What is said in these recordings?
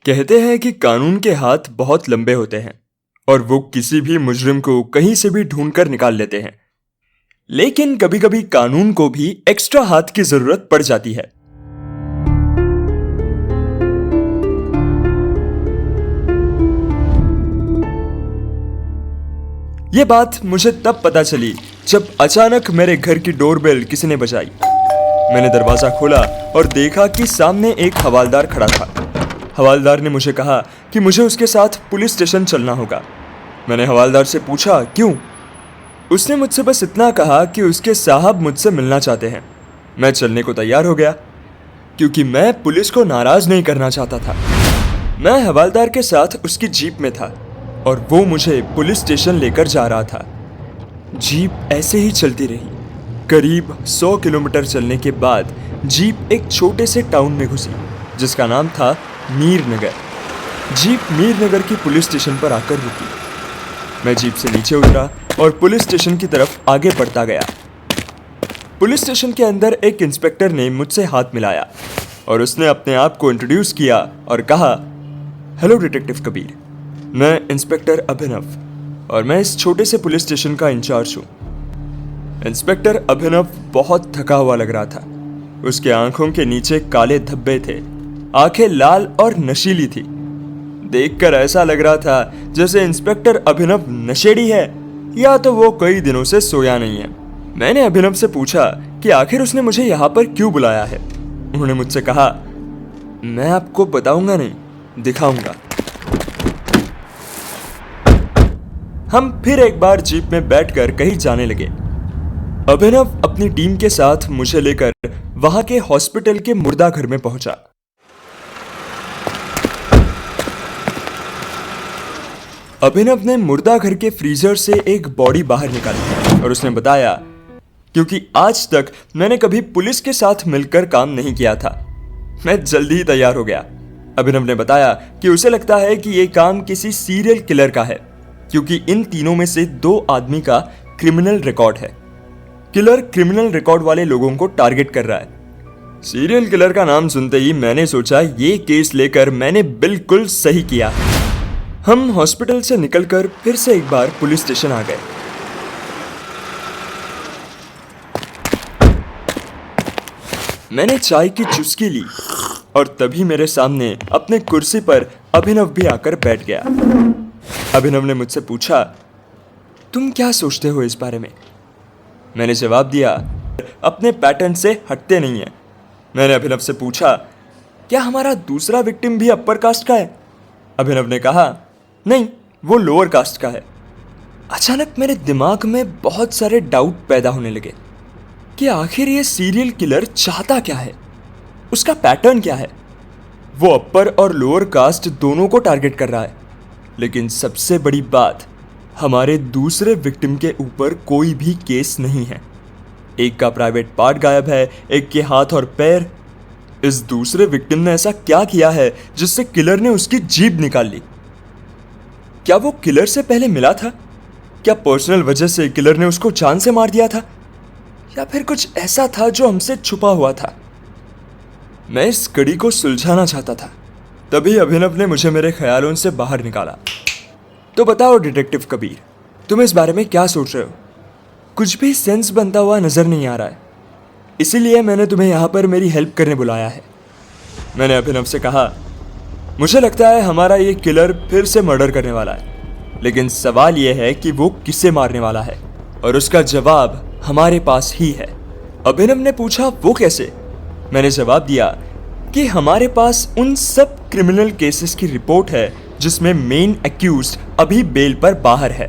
कहते हैं कि कानून के हाथ बहुत लंबे होते हैं और वो किसी भी मुजरिम को कहीं से भी ढूंढकर निकाल लेते हैं। लेकिन कभी कभी कानून को भी एक्स्ट्रा हाथ की जरूरत पड़ जाती है। ये बात मुझे तब पता चली जब अचानक मेरे घर की डोरबेल किसी ने बजाई। मैंने दरवाजा खोला और देखा कि सामने एक हवालदार खड़ा था। हवालदार ने मुझे कहा कि मुझे उसके साथ पुलिस स्टेशन चलना होगा। मैंने हवालदार से पूछा क्यों? उसने मुझसे बस इतना कहा कि उसके साहब मुझसे मिलना चाहते हैं। मैं चलने को तैयार हो गया क्योंकि मैं पुलिस को नाराज नहीं करना चाहता था। मैं हवालदार के साथ उसकी जीप में था और वो मुझे पुलिस स्टेशन लेकर जा रहा था। जीप ऐसे ही चलती रही। करीब 100 किलोमीटर चलने के बाद जीप एक छोटे से टाउन में घुसी जिसका नाम था मीरनगर। जीप मीरनगर की पुलिस स्टेशन पर आकर रुकी। मैं जीप से नीचे उतरा और पुलिस स्टेशन की तरफ आगे बढ़ता गया। पुलिस स्टेशन के अंदर एक इंस्पेक्टर ने मुझसे हाथ मिलाया और उसने अपने आप को इंट्रोड्यूस किया और कहा, हेलो डिटेक्टिव कबीर, मैं इंस्पेक्टर अभिनव और मैं इस छोटे से पुलिस स्टेशन का इंचार्ज हूँ। इंस्पेक्टर अभिनव बहुत थका हुआ लग रहा था। उसके आंखों के नीचे काले धब्बे थे, आंखें लाल और नशीली थी। देखकर ऐसा लग रहा था जैसे इंस्पेक्टर अभिनव नशेड़ी है या तो वो कई दिनों से सोया नहीं है। मैंने अभिनव से पूछा कि आखिर उसने मुझे यहाँ पर क्यों बुलाया है। उन्होंने मुझसे कहा, मैं आपको बताऊंगा नहीं, दिखाऊंगा। हम फिर एक बार जीप में बैठकर कहीं जाने लगे। अभिनव अपनी टीम के साथ मुझे लेकर वहां के हॉस्पिटल के मुर्दा घर में पहुंचा। अभिनव ने मुर्दा घर के फ्रीजर से एक बॉडी बाहर निकाली और उसने बताया, क्योंकि आज तक मैंने कभी पुलिस के साथ मिलकर काम नहीं किया था, मैं जल्दी ही तैयार हो गया। अभिनव ने बताया कि उसे लगता है कि यह काम किसी सीरियल किलर का है क्योंकि इन तीनों में से 2 आदमी का क्रिमिनल रिकॉर्ड है। किलर क्रिमिनल रिकॉर्ड वाले लोगों को टारगेट कर रहा है। सीरियल किलर का नाम सुनते ही मैंने सोचा ये केस लेकर मैंने बिल्कुल सही किया। हम हॉस्पिटल से निकलकर फिर से एक बार पुलिस स्टेशन आ गए। मैंने चाय की चुस्की ली और तभी मेरे सामने अपने कुर्सी पर अभिनव भी आकर बैठ गया। अभिनव ने मुझसे पूछा, तुम क्या सोचते हो इस बारे में? मैंने जवाब दिया, अपने पैटर्न से हटते नहीं है। मैंने अभिनव से पूछा, क्या हमारा दूसरा विक्टिम भी अपर कास्ट का है? अभिनव ने कहा, नहीं, वो लोअर कास्ट का है। अचानक मेरे दिमाग में बहुत सारे डाउट पैदा होने लगे कि आखिर ये सीरियल किलर चाहता क्या है, उसका पैटर्न क्या है। वो अपर और लोअर कास्ट दोनों को टारगेट कर रहा है, लेकिन सबसे बड़ी बात, हमारे दूसरे विक्टिम के ऊपर कोई भी केस नहीं है। एक का प्राइवेट पार्ट गायब है, एक के हाथ और पैर। इस दूसरे विक्टिम ने ऐसा क्या किया है जिससे किलर ने उसकी जीभ निकाल ली? क्या वो किलर से पहले मिला था? क्या पर्सनल वजह से किलर ने उसको जान से मार दिया था? या फिर कुछ ऐसा था जो हमसे छुपा हुआ था? मैं इस कड़ी को सुलझाना चाहता था। तभी अभिनव ने मुझे मेरे ख्यालों से बाहर निकाला। तो बताओ डिटेक्टिव कबीर, तुम इस बारे में क्या सोच रहे हो? कुछ भी सेंस बनता हुआ नजर नहीं आ रहा है, इसीलिए मैंने तुम्हें यहाँ पर मेरी हेल्प करने बुलाया है। मैंने अभिनव से कहा, मुझे लगता है हमारा ये किलर फिर से मर्डर करने वाला है, लेकिन सवाल यह है कि वो किसे मारने वाला है और उसका जवाब हमारे पास ही है। अभिनव ने पूछा, वो कैसे? मैंने जवाब दिया कि हमारे पास उन सब क्रिमिनल केसेस की रिपोर्ट है जिसमें मेन एक्यूज्ड अभी बेल पर बाहर है।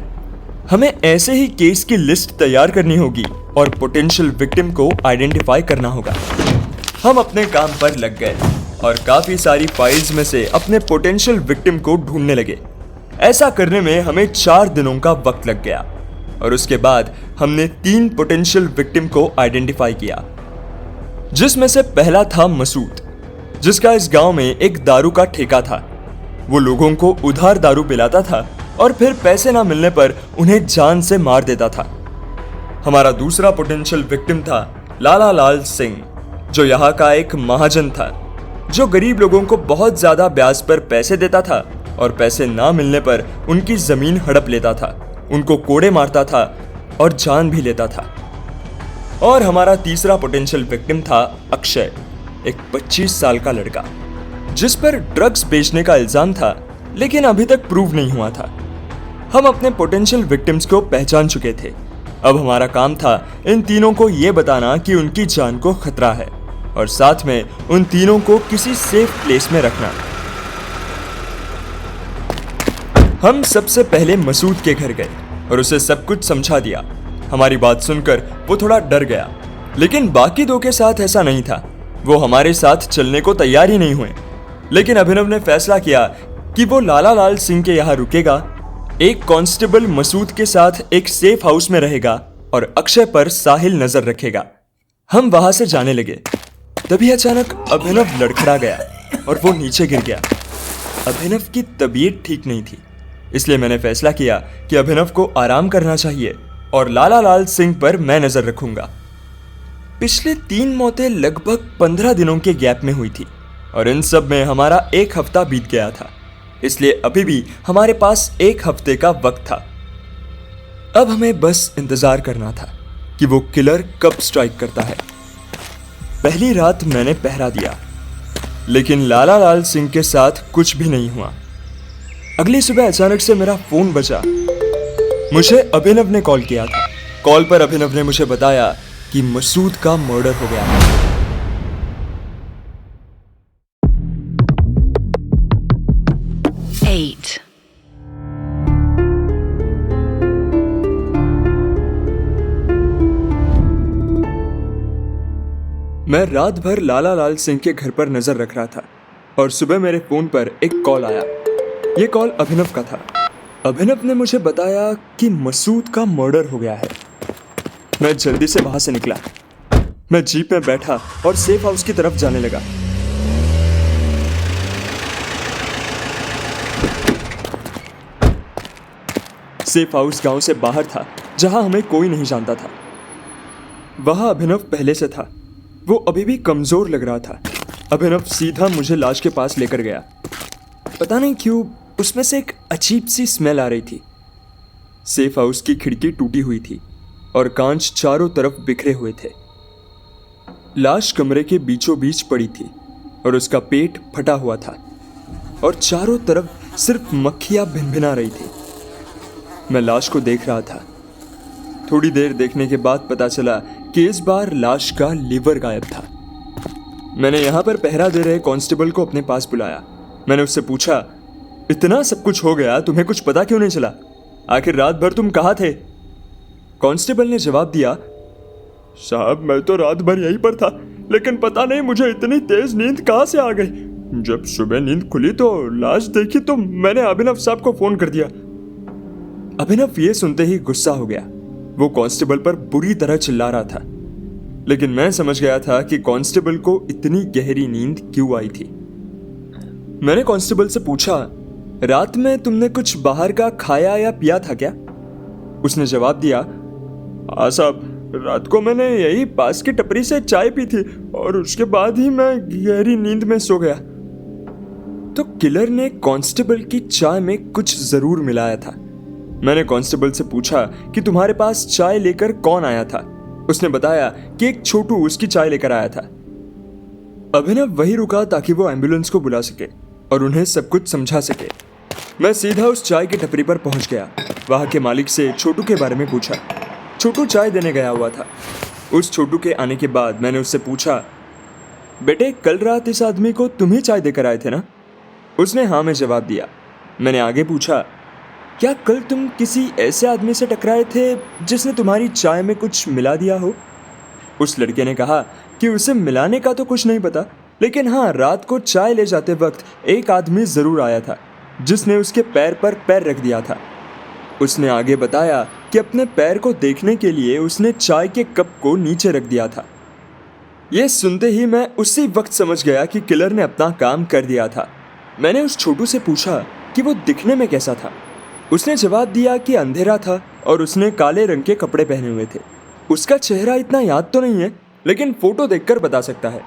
हमें ऐसे ही केस की लिस्ट तैयार करनी होगी और पोटेंशियल विक्टिम को आइडेंटिफाई करना होगा। हम अपने काम पर लग गए और काफी सारी फाइल्स में से अपने पोटेंशियल विक्टिम को ढूंढने लगे। ऐसा करने में हमें 4 दिनों का वक्त लग गया और उसके बाद हमने 3 पोटेंशियल विक्टिम को आइडेंटिफाई किया, जिसमें से पहला था मसूद, जिसका इस गांव में एक दारू का ठेका था। वो लोगों को उधार दारू पिलाता था और फिर पैसे ना मिलने पर उन्हें जान से मार देता था। हमारा दूसरा पोटेंशियल विक्टिम था लाला लाल सिंह, जो यहाँ का एक महाजन था। जो गरीब लोगों को बहुत ज्यादा ब्याज पर पैसे देता था और पैसे ना मिलने पर उनकी जमीन हड़प लेता था, उनको कोड़े मारता था और जान भी लेता था। और हमारा तीसरा पोटेंशियल विक्टिम था अक्षय, एक 25 साल का लड़का जिस पर ड्रग्स बेचने का इल्जाम था, लेकिन अभी तक प्रूव नहीं हुआ था। हम अपने पोटेंशियल विक्टिम्स को पहचान चुके थे। अब हमारा काम था इन तीनों को यह बताना कि उनकी जान को खतरा है और साथ में उन तीनों को किसी सेफ प्लेस में रखना। हम सबसे पहले मसूद के घर गए और उसे सब कुछ समझा दिया। हमारी बात सुनकर वो थोड़ा डर गया, लेकिन बाकी दो के साथ ऐसा नहीं था। वो हमारे साथ चलने को तैयार ही नहीं हुए। लेकिन अभिनव ने फैसला किया कि वो लाला लाल सिंह के यहाँ रुकेगा, एक कांस्टेबल मसूद के साथ एक सेफ हाउस में रहेगा और अक्षय पर साहिल नजर रखेगा। हम वहां से जाने लगे, तभी अचानक अभिनव लड़खड़ा गया और वो नीचे गिर गया। अभिनव की तबीयत ठीक नहीं थी, इसलिए मैंने फैसला किया कि अभिनव को आराम करना चाहिए और लाला लाल सिंह पर मैं नजर रखूंगा। पिछले 3 मौतें लगभग 15 दिनों के गैप में हुई थी और इन सब में हमारा 1 हफ्ता बीत गया था, इसलिए अभी भी हमारे पास 1 हफ्ते का वक्त था। अब हमें बस इंतजार करना था कि वो किलर कब स्ट्राइक करता है। पहली रात मैंने पहरा दिया, लेकिन लाला लाल सिंह के साथ कुछ भी नहीं हुआ। अगली सुबह अचानक से मेरा फोन बजा। मुझे अभिनव ने कॉल किया था। कॉल पर अभिनव ने मुझे बताया कि मसूद का मर्डर हो गया है। 8 मैं रात भर लाला लाल सिंह के घर पर नजर रख रहा था और सुबह मेरे फोन पर एक कॉल आया। ये कॉल अभिनव का था। अभिनव ने मुझे बताया कि मसूद का मर्डर हो गया है। मैं जल्दी से वहां से निकला। मैं जीप में बैठा और सेफ हाउस की तरफ जाने लगा। सेफ हाउस गांव से बाहर था, जहां हमें कोई नहीं जानता था। वहां अभिनव पहले से था। वो अभी भी कमजोर लग रहा था। अभिनव सीधा मुझे लाश के पास लेकर गया। पता नहीं क्यों उसमें से एक अजीब सी स्मेल आ रही थी। सेफ हाउस की खिड़की टूटी हुई थी और कांच चारों तरफ बिखरे हुए थे। लाश कमरे के बीचों बीच पड़ी थी और उसका पेट फटा हुआ था और चारों तरफ सिर्फ मक्खियां भिनभिना रही थी। मैं लाश को देख रहा था। थोड़ी देर देखने के बाद पता चला कि इस बार लाश का लीवर गायब था। मैंने यहां पर पहरा दे रहे कांस्टेबल को अपने पास बुलाया। मैंने उससे पूछा, इतना सब कुछ हो गया, तुम्हें कुछ पता क्यों नहीं चला? आखिर रात भर तुम कहाँ थे? कांस्टेबल ने जवाब दिया, साहब मैं तो रात भर यहीं पर था, लेकिन पता नहीं मुझे इतनी तेज नींद कहाँ से आ गई। जब सुबह नींद खुली तो लाश देखी तो मैंने अभिनव साहब को फोन कर दिया। अभिनव ये सुनते ही गुस्सा हो गया। वो कांस्टेबल पर बुरी तरह चिल्ला रहा था, लेकिन मैं समझ गया था कि कांस्टेबल को इतनी गहरी नींद क्यों आई थी। मैंने कांस्टेबल से पूछा, रात में तुमने कुछ बाहर का खाया या पिया था क्या? उसने जवाब दिया, हाँ साहब, रात को मैंने यही पास की टपरी से चाय पी थी और उसके बाद ही मैं गहरी नींद में सो गया। तो किलर ने कांस्टेबल की चाय में कुछ जरूर मिलाया था। मैंने कांस्टेबल से पूछा कि तुम्हारे पास चाय लेकर कौन आया था? उसने बताया कि एक छोटू उसकी चाय लेकर आया था। अभिनव वहीं रुका ताकि वो एम्बुलेंस को बुला सके और उन्हें सब कुछ समझा सके। मैं सीधा उस चाय की टपरी पर पहुंच गया। वहां के मालिक से छोटू के बारे में पूछा। छोटू चाय देने गया हुआ था। उस छोटू के आने के बाद मैंने उससे पूछा, बेटे कल रात इस आदमी को तुम ही चाय देकर आए थे ना? उसने हाँ में जवाब दिया। मैंने आगे पूछा, क्या कल तुम किसी ऐसे आदमी से टकराए थे जिसने तुम्हारी चाय में कुछ मिला दिया हो? उस लड़के ने कहा कि उसे मिलाने का तो कुछ नहीं पता, लेकिन हाँ, रात को चाय ले जाते वक्त एक आदमी जरूर आया था जिसने उसके पैर पर पैर रख दिया था। उसने आगे बताया कि अपने पैर को देखने के लिए उसने चाय के कप को नीचे रख दिया था। यह सुनते ही मैं उसी वक्त समझ गया कि किलर ने अपना काम कर दिया था। मैंने उस छोटू से पूछा कि वो दिखने में कैसा था। उसने जवाब दिया कि अंधेरा था और उसने काले रंग के कपड़े पहने हुए थे। उसका चेहरा इतना याद तो नहीं है, लेकिन फोटो देखकर बता सकता है।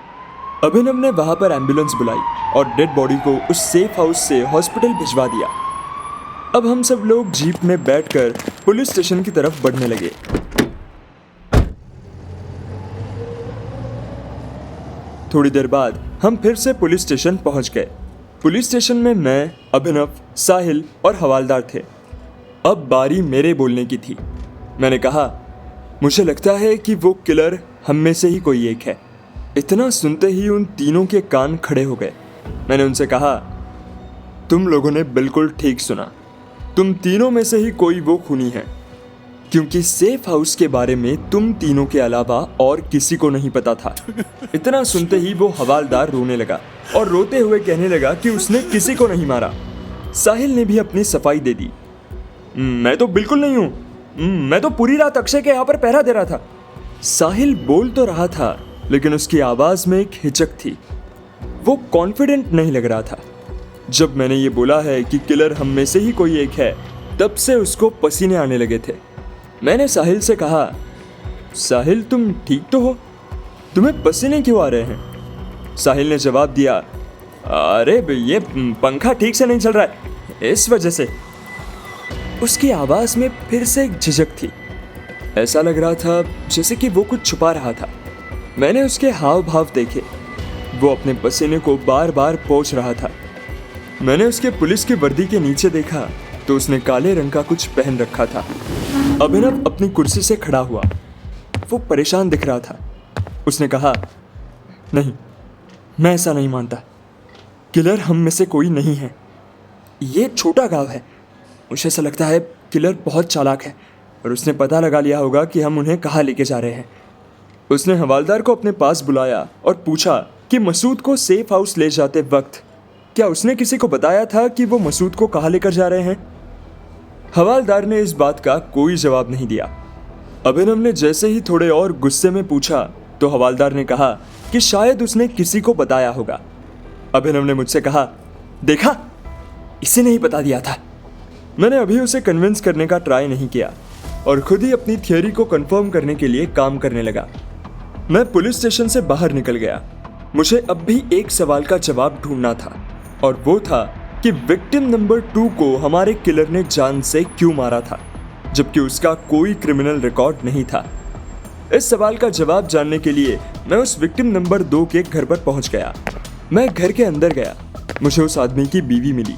अभिनव ने वहां पर एम्बुलेंस बुलाई और डेड बॉडी को उस सेफ हाउस से हॉस्पिटल भिजवा दिया। अब हम सब लोग जीप में बैठकर पुलिस स्टेशन की तरफ बढ़ने लगे। थोड़ी देर बाद हम फिर से पुलिस स्टेशन पहुंच गए। पुलिस स्टेशन में मैं, अभिनव, साहिल और हवालदार थे। अब बारी मेरे बोलने की थी। मैंने कहा, मुझे लगता है कि वो किलर हम में से ही कोई एक है। इतना सुनते ही उन तीनों के कान खड़े हो गए। मैंने उनसे कहा, तुम लोगों ने बिल्कुल ठीक सुना, तुम तीनों में से ही कोई वो खूनी है, क्योंकि सेफ हाउस के बारे में तुम तीनों के अलावा और किसी को नहीं पता था। इतना सुनते ही वो हवालदार रोने लगा और रोते हुए कहने लगा कि उसने किसी को नहीं मारा। साहिल ने भी अपनी सफाई दे दी। मैं तो बिल्कुल नहीं हूं, मैं तो पूरी रात अक्षय के यहाँ पर पहरा दे रहा था। साहिल बोल तो रहा था, लेकिन उसकी आवाज में एक हिचक थी। वो कॉन्फिडेंट नहीं लग रहा था। जब मैंने ये बोला है कि किलर हम में से ही कोई एक है, तब से उसको पसीने आने लगे थे। मैंने साहिल से कहा, साहिल तुम ठीक तो हो? तुम्हें पसीने क्यों आ रहे हैं? साहिल ने जवाब दिया, अरे ये पंखा ठीक से नहीं चल रहा है, इस वजह से। उसकी आवाज में फिर से एक झिझक थी। ऐसा लग रहा था जैसे कि वो कुछ छुपा रहा था। मैंने उसके हाव भाव देखे। वो अपने पसीने को बार बार पोंछ रहा था। मैंने उसके पुलिस की वर्दी के नीचे देखा तो उसने काले रंग का कुछ पहन रखा था। अभिनव अपनी कुर्सी से खड़ा हुआ। वो परेशान दिख रहा था। उसने कहा, नहीं, मैं ऐसा नहीं मानता। किलर हम में से कोई नहीं है। ये छोटा गांव है। मुझे ऐसा लगता है किलर बहुत चालाक है और उसने पता लगा लिया होगा कि हम उन्हें कहाँ लेके जा रहे हैं। उसने हवालदार को अपने पास बुलाया और पूछा कि मसूद को सेफ हाउस ले जाते वक्त क्या उसने किसी को बताया था कि वो मसूद को कहाँ लेकर जा रहे हैं? हवालदार ने इस बात का कोई जवाब नहीं दिया। अभिनव ने जैसे ही थोड़े और गुस्से में पूछा तो हवालदार ने कहा कि शायद उसने किसी को बताया होगा। अभिनव ने मुझसे कहा, देखा, इसे नहीं बता दिया था। मैंने अभी उसे कन्विंस करने का ट्राई नहीं किया और खुद ही अपनी थियोरी को कंफर्म करने के लिए काम करने लगा। मैं पुलिस स्टेशन से बाहर निकल गया। मुझे अब भी एक सवाल का जवाब ढूंढना था और वो था कि विक्टिम नंबर 2 को हमारे किलर ने जान से क्यों मारा था, जबकि उसका कोई क्रिमिनल रिकॉर्ड नहीं था। इस सवाल का जवाब जानने के लिए मैं उस विक्टिम नंबर 2 के घर पर पहुंच गया। मैं घर के अंदर गया। मुझे उस आदमी की बीवी मिली।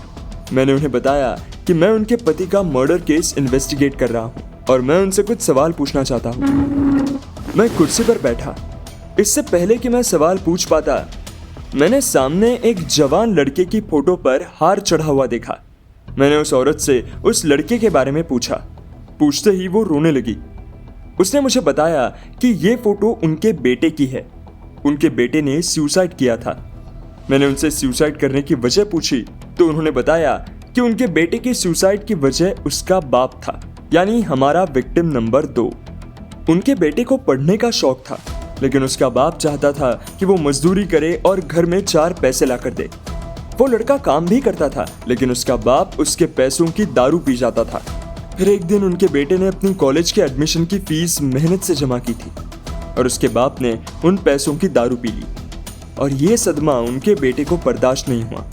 मैंने उन्हें बताया कि मैं उनके पति का मर्डर केस इन्वेस्टिगेट कर रहा हूँ और मैं उनसे कुछ सवाल पूछना चाहता हूँ। मैं कुर्सी पर बैठा। इससे पहले कि मैं सवाल पूछ पाता, मैंने सामने एक जवान लड़के की फोटो पर हार चढ़ा हुआ देखा। मैंने उस औरत से उस लड़के के बारे में पूछा। पूछते ही वो रोने लगी। उसने मुझे बताया कि ये फोटो उनके बेटे की है। उनके बेटे ने सुसाइड किया था। मैंने उनसे सुसाइड करने की वजह पूछी तो उन्होंने बताया कि उनके बेटे की सुसाइड की वजह उसका बाप था, यानी हमारा विक्टिम नंबर 2। उनके बेटे को पढ़ने का शौक था, लेकिन उसका बाप चाहता था कि वो मजदूरी करे और घर में 4 पैसे लाकर दे। वो लड़का काम भी करता था, लेकिन उसका बाप उसके पैसों की दारू पी जाता था। फिर एक दिन उनके बेटे ने अपनी कॉलेज के एडमिशन की फीस मेहनत से जमा की थी और उसके बाप ने उन पैसों की दारू पी ली और ये सदमा उनके बेटे को बर्दाश्त नहीं हुआ,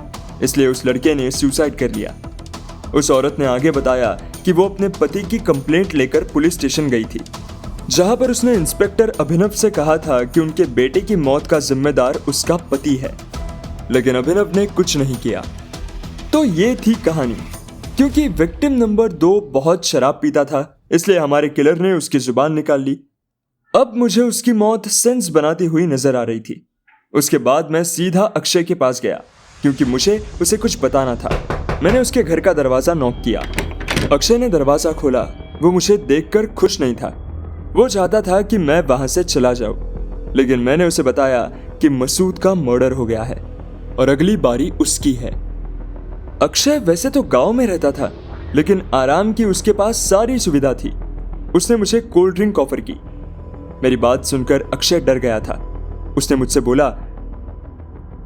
इसलिए उस लड़के ने सुसाइड कर लिया। उस औरत ने आगे बताया कि वो अपने पति की कंप्लेंट लेकर पुलिस स्टेशन गई थी, जहां पर उसने इंस्पेक्टर अभिनव से कहा था कि उनके बेटे की मौत का जिम्मेदार उसका पति है, लेकिन अभिनव ने कुछ नहीं किया। तो ये थी कहानी। क्योंकि विक्टिम नंबर 2 बहुत शराब पीता था, इसलिए हमारे किलर ने उसकी जुबान निकाल ली। अब मुझे उसकी मौत सेंस बनाती हुई नजर आ रही थी। उसके बाद मैं सीधा अक्षय के पास गया, क्योंकि मुझे उसे कुछ बताना था। मैंने उसके घर का दरवाजा नॉक किया। अक्षय ने दरवाजा खोला। वो मुझे देखकर खुश नहीं था। वो चाहता था कि मैं वहां से चला जाऊं, लेकिन मैंने उसे बताया कि मसूद का मर्डर हो गया है और अगली बारी उसकी है। अक्षय वैसे तो गांव में रहता था, लेकिन आराम की उसके पास सारी सुविधा थी। उसने मुझे कोल्ड ड्रिंक ऑफर की। मेरी बात सुनकर अक्षय डर गया था। उसने मुझसे बोला,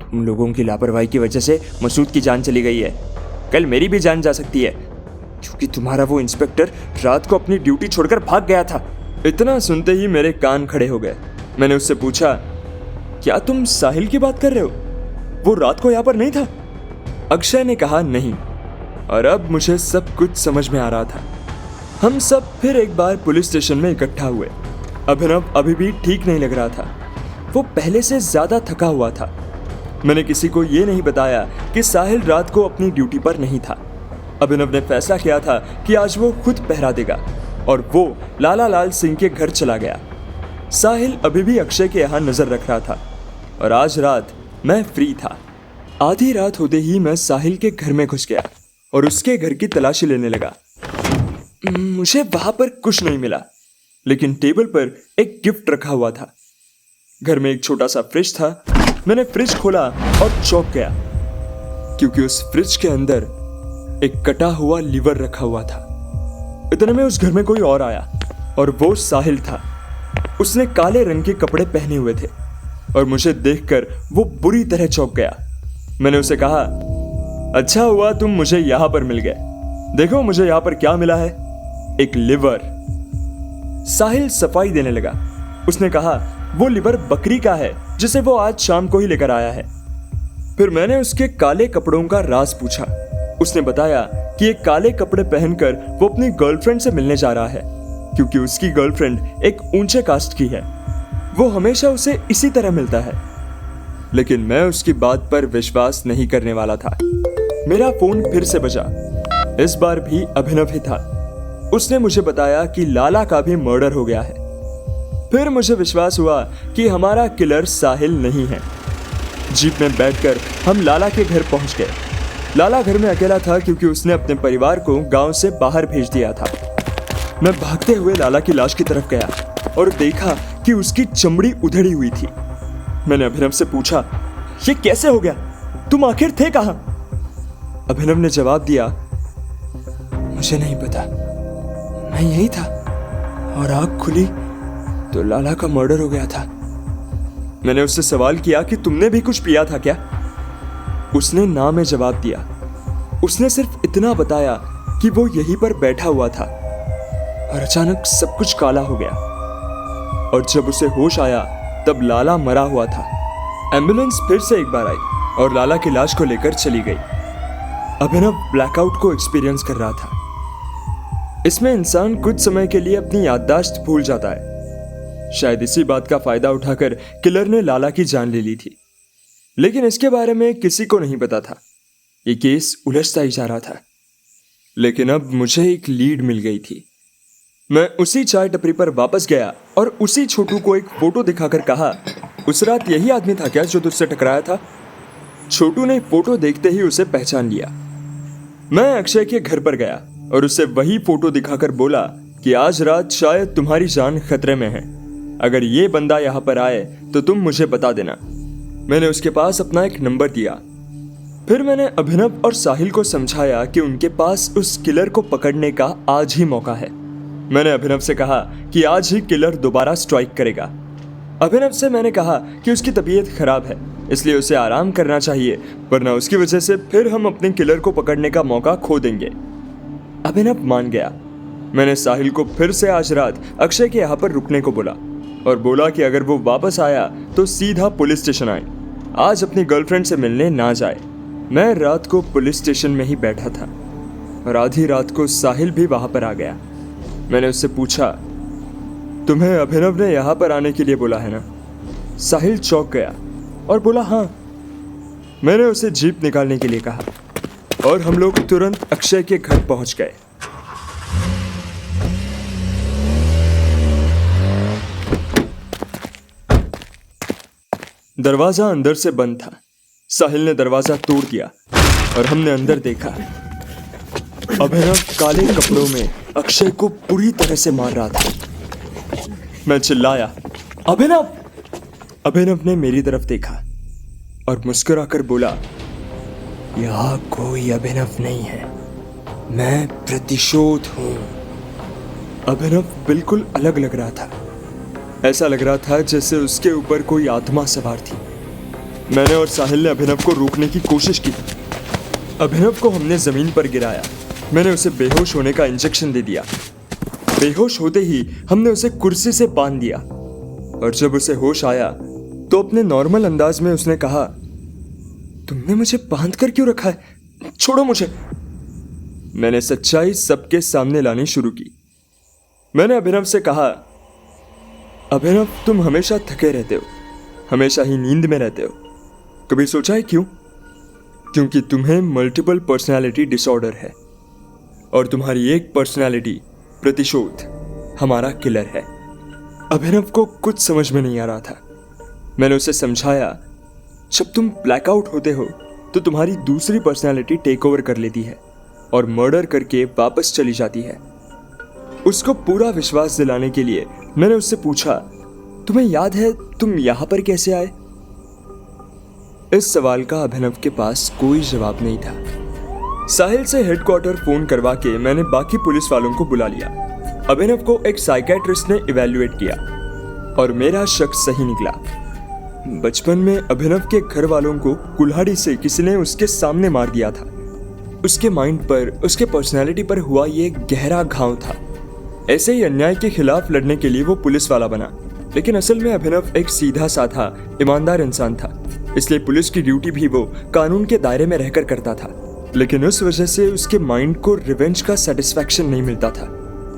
तुम लोगों की लापरवाही की वजह से मसूद की जान चली गई है। कल मेरी भी जान जा सकती है, क्योंकि तुम्हारा वो इंस्पेक्टर रात को अपनी ड्यूटी छोड़कर भाग गया था। इतना सुनते ही मेरे कान खड़े हो गए। मैंने उससे पूछा, क्या तुम साहिल की बात कर रहे हो? वो रात को यहाँ पर नहीं था? अक्षय ने कहा नहीं, और अब मुझे सब कुछ समझ में आ रहा था। हम सब फिर एक बार पुलिस स्टेशन में इकट्ठा हुए। अभिनव अभी भी ठीक नहीं लग रहा था। वो पहले से ज्यादा थका हुआ था। मैंने किसी को ये नहीं बताया कि साहिल रात को अपनी ड्यूटी पर नहीं था। अभिनव ने फैसला किया था कि आज वो खुद पहरा देगा, और वो लाला लाल सिंह के घर चला गया। साहिल अभी भी अक्षय के यहाँ नजर रख रहा था, और आज रात मैं फ्री था। आधी रात होते ही मैं साहिल के घर में घुस गया और उसके घर की तलाशी लेने लगा। मुझे वहां पर कुछ नहीं मिला, लेकिन टेबल पर एक गिफ्ट रखा हुआ था। घर में एक छोटा सा फ्रिज था। मैंने फ्रिज खोला और चौंक गया, क्योंकि उस फ्रिज के अंदर एक कटा हुआ लीवर रखा हुआ था। इतने में उस घर में कोई और आया, और वो साहिल था। उसने काले रंग के कपड़े पहने हुए थे, और मुझे देखकर वो बुरी तरह चौंक गया। मैंने उसे कहा, अच्छा हुआ तुम मुझे यहां पर मिल गए। देखो मुझे यहां पर क्या मिला है, एक लिवर। साहिल सफाई देने लगा। उसने कहा, वो लिवर बकरी का है, जिसे वो आज शाम को ही लेकर आया है। फिर मैंने उसके काले कपड़ों का राज पूछा। उसने बताया कि ये काले कपड़े पहनकर वो अपनी गर्लफ्रेंड से मिलने जा रहा है, क्योंकि उसकी गर्लफ्रेंड एक ऊंचे कास्ट की है। वो हमेशा उसे इसी तरह मिलता है। लेकिन मैं उसकी बात पर विश्वास नहीं करने वाला था। मेरा फोन फिर से बजा। इस बार भी अभिनव ही था। उसने मुझे बताया कि लाला का भी मर्डर हो गया है। फिर मुझे विश्वास हुआ कि हमारा किलर साहिल नहीं है। जीप में बैठकर हम लाला के घर पहुंच गए। लाला घर में अकेला था, क्योंकि उसने अपने परिवार को गांव से बाहर भेज दिया था। मैं भागते हुए लाला की लाश की तरफ गया और देखा कि उसकी चमड़ी उधड़ी हुई थी। मैंने अभिनव से पूछा, ये कैसे हो गया? तुम आखिर थे कहां? अभिनव ने जवाब दिया, मुझे नहीं पता, मैं यही था, और आंख खुली तो लाला का मर्डर हो गया था। मैंने उससे सवाल किया कि तुमने भी कुछ पिया था क्या? उसने ना में जवाब दिया। उसने सिर्फ इतना बताया कि वो यहीं पर बैठा हुआ था, और अचानक सब कुछ काला हो गया। और जब उसे होश आया तब लाला मरा हुआ था। एम्बुलेंस फिर से एक बार आई और लाला की लाश को लेकर चली गई। अभिनव ब्लैकआउट को एक्सपीरियंस कर रहा था। इसमें इंसान कुछ समय के लिए अपनी याददाश्त भूल जाता है। शायद इसी बात का फायदा उठाकर किलर ने लाला की जान ले ली थी, लेकिन इसके बारे में किसी को नहीं पता था। ये केस उलझता ही जा रहा था। लेकिन अब मुझे एक लीड मिल गई थी। मैं उसी चाय टपरी पर वापस गया और उसी छोटू को एक फोटो दिखाकर कहा, उस रात यही आदमी था क्या जो तुझसे टकराया था? छोटू ने फोटो देखते ही उसे पहचान लिया। मैं अक्षय के घर पर गया और उसे वही फोटो दिखाकर बोला कि आज रात शायद तुम्हारी जान खतरे में है। अगर ये बंदा यहाँ पर आए तो तुम मुझे बता देना। मैंने उसके पास अपना एक नंबर दिया। फिर मैंने अभिनव और साहिल को समझाया कि उनके पास उस किलर को पकड़ने का आज ही मौका है। मैंने अभिनव से कहा कि आज ही किलर दोबारा स्ट्राइक करेगा। अभिनव से मैंने कहा कि उसकी तबीयत खराब है, इसलिए उसे आराम करना चाहिए, वरना उसकी वजह से फिर हम अपने किलर को पकड़ने का मौका खो देंगे। अभिनव मान गया। मैंने साहिल को फिर से आज रात अक्षय के यहाँ पर रुकने को बोला और बोला कि अगर वो वापस आया तो सीधा पुलिस स्टेशन आए, आज अपनी गर्लफ्रेंड से मिलने ना जाए। मैं रात को पुलिस स्टेशन में ही बैठा था और आधी रात को साहिल भी वहां पर आ गया। मैंने उससे पूछा, तुम्हें अभिनव ने यहाँ पर आने के लिए बोला है ना? साहिल चौंक गया और बोला, हाँ। मैंने उसे जीप निकालने के लिए कहा और हम लोग तुरंत अक्षय के घर पहुंच गए। दरवाजा अंदर से बंद था। साहिल ने दरवाजा तोड़ दिया और हमने अंदर देखा। अभिनव काले कपड़ों में अक्षय को पूरी तरह से मार रहा था। मैं चिल्लाया, अभिनव! अभिनव ने मेरी तरफ देखा और मुस्कुराकर बोला, यहाँ कोई अभिनव नहीं है, मैं प्रतिशोध हूं। अभिनव बिल्कुल अलग लग रहा था। ऐसा लग रहा था जैसे उसके ऊपर कोई आत्मा सवार थी। मैंने और साहिल ने अभिनव को रोकने की कोशिश की। अभिनव को हमने जमीन पर गिराया। मैंने उसे बेहोश होने का इंजेक्शन दे दिया। बेहोश होते ही हमने उसे कुर्सी से बांध दिया और जब उसे होश आया तो अपने नॉर्मल अंदाज में उसने कहा, तुमने मुझे बांध कर क्यों रखा है? छोड़ो मुझे। मैंने सच्चाई सबके सामने लानी शुरू की। मैंने अभिनव से कहा, अभिनव, तुम हमेशा थके रहते हो, हमेशा ही नींद में रहते हो। कभी सोचा है क्यों? क्योंकि तुम्हें मल्टीपल पर्सनालिटी डिसऑर्डर है और तुम्हारी एक पर्सनालिटी, प्रतिशोध, हमारा किलर है। अभिनव को कुछ समझ में नहीं आ रहा था। मैंने उसे समझाया, जब तुम ब्लैकआउट होते हो तो तुम्हारी दूसरी पर्सनालिटी टेक ओवर कर लेती है और मर्डर करके वापस चली जाती है। उसको पूरा विश्वास दिलाने के लिए मैंने उससे पूछा, तुम्हें याद है तुम यहां पर कैसे आए? इस सवाल का अभिनव के पास कोई जवाब नहीं था। साहिल से हेडक्वार्टर फोन करवा के मैंने बाकी पुलिस वालों को बुला लिया। अभिनव को एक साइकेट्रिस्ट ने इवैल्यूएट किया और मेरा शक सही निकला। बचपन में अभिनव के घर वालों को कुल्हाड़ी से किसी ने उसके सामने मार दिया था। उसके माइंड पर, उसके पर्सनैलिटी पर हुआ ये गहरा घाव था। ऐसे ही अन्याय के खिलाफ लड़ने के लिए वो पुलिस वाला बना, लेकिन असल में अभिनव एक सीधा साधा, ईमानदार इंसान था। इसलिए पुलिस की ड्यूटी भी वो कानून के दायरे में रहकर करता था। लेकिन उस वजह से उसके माइंड को रिवेंज का सेटिस्फैक्शन नहीं मिलता था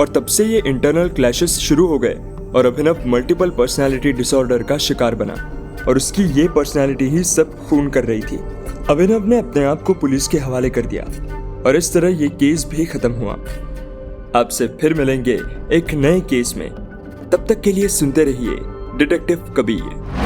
और तब से ये इंटरनल क्लैशेस शुरू हो गए और अभिनव मल्टीपल पर्सनैलिटी डिसऑर्डर का शिकार बना और उसकी ये पर्सनैलिटी ही सब खून कर रही थी। अभिनव ने अपने आप को पुलिस के हवाले कर दिया और इस तरह ये केस भी खत्म हुआ। आपसे फिर मिलेंगे एक नए केस में। तब तक के लिए सुनते रहिए डिटेक्टिव कबीर।